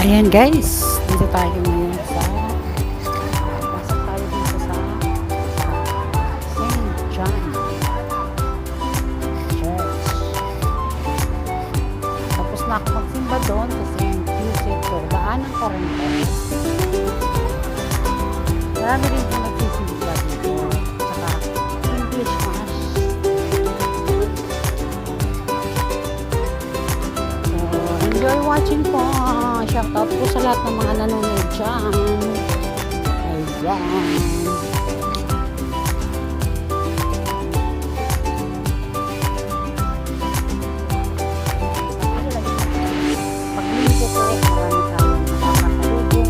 Ayan guys, dito tayo ngayon sa pasok tayo dito sa St. John Church. Tapos na ako magsimba doon sa St. Joseph Daan ng Corinto. Marami rin po nagsisimba dito. Saka English Mass. So, enjoy watching po. Shoutout po sa lahat ng mga nanonood dyan. Ayan. Paglingko po, marami tayong nakakasalubong.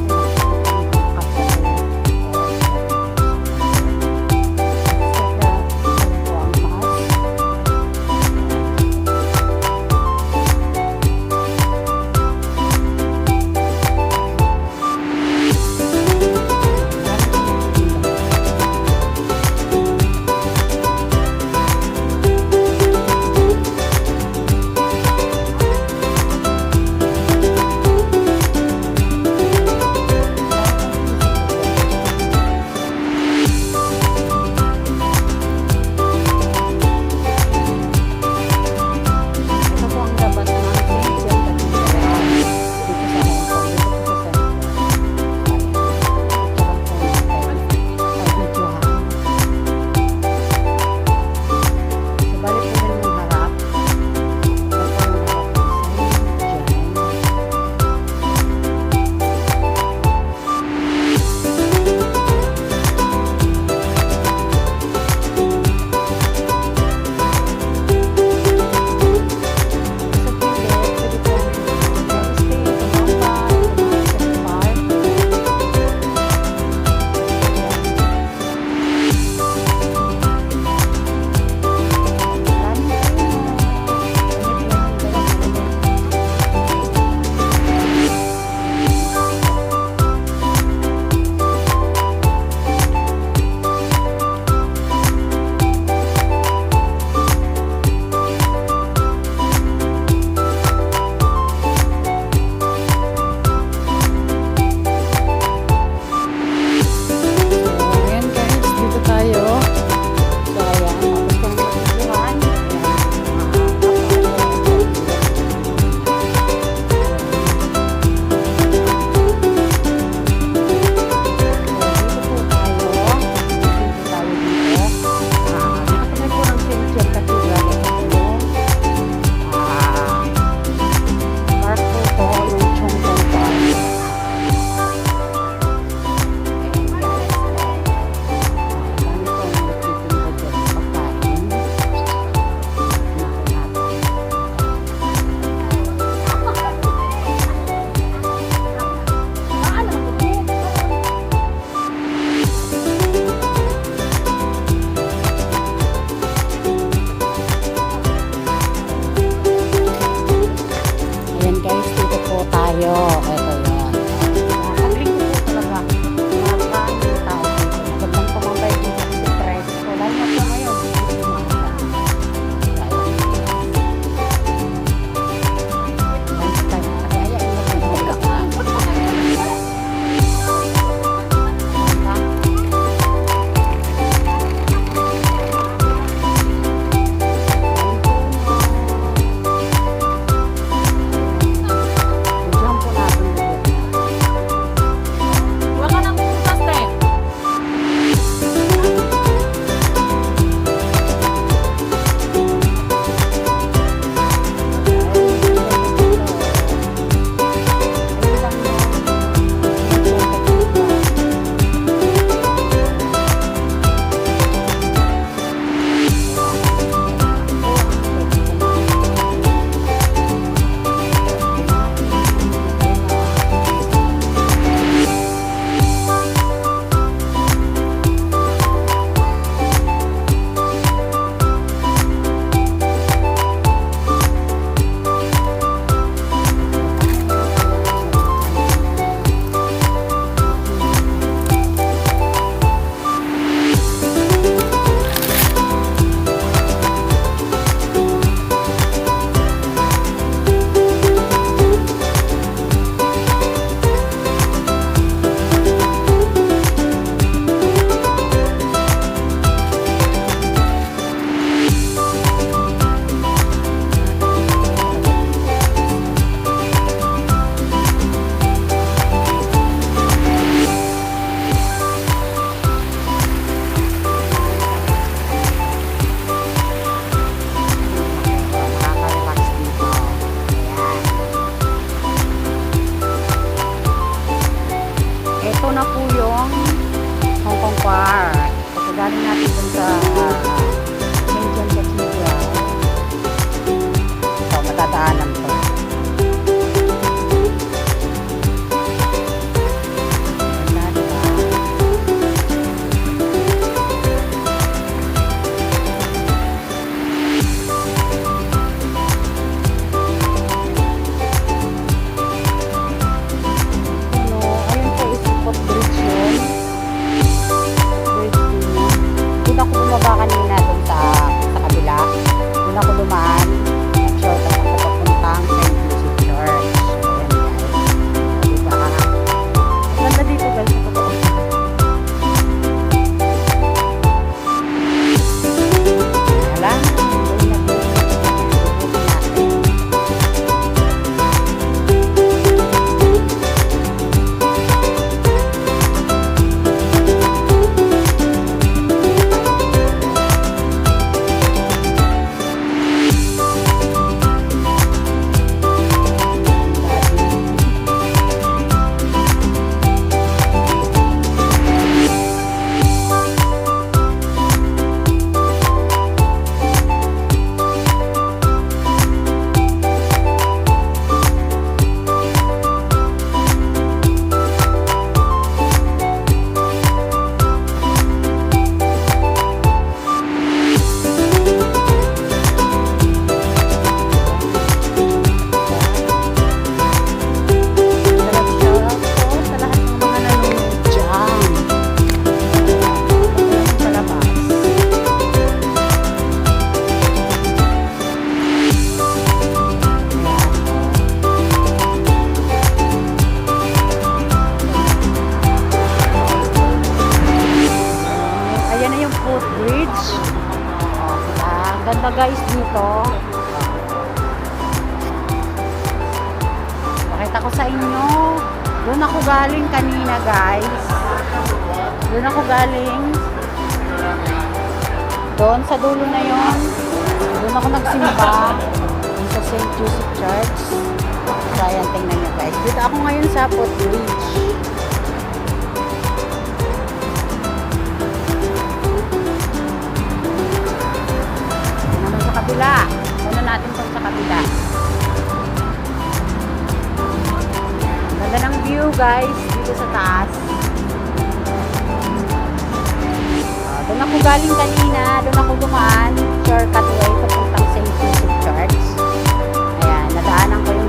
galing natin dun sa St. John Cathedral. Ito, matadaanan to. Bumaba kanina dun sa kabila. Doon ako dumaan. Nag-shortcut ako papuntang St. Joseph Church. Ayan guys. Diba? Ganda dito guys. Sa totoo. Wala. Footbridge. Ang ganda guys dito. Pakita ko sa inyo. Doon ako galing kanina guys. Doon ako galing. Doon sa dulo na yon. Doon ako nagsimba. Doon sa St. Joseph Church. So ayan, tingnan nyo guys. Dito ako ngayon sa Footbridge. Kabila. Una natin itong sa kabila. Ganda ng view guys dito sa taas. Doon ako galing kanina. Doon ako dumaan. Shortcut way papuntang St. Joseph Church. Ayan, nadaanan ko yung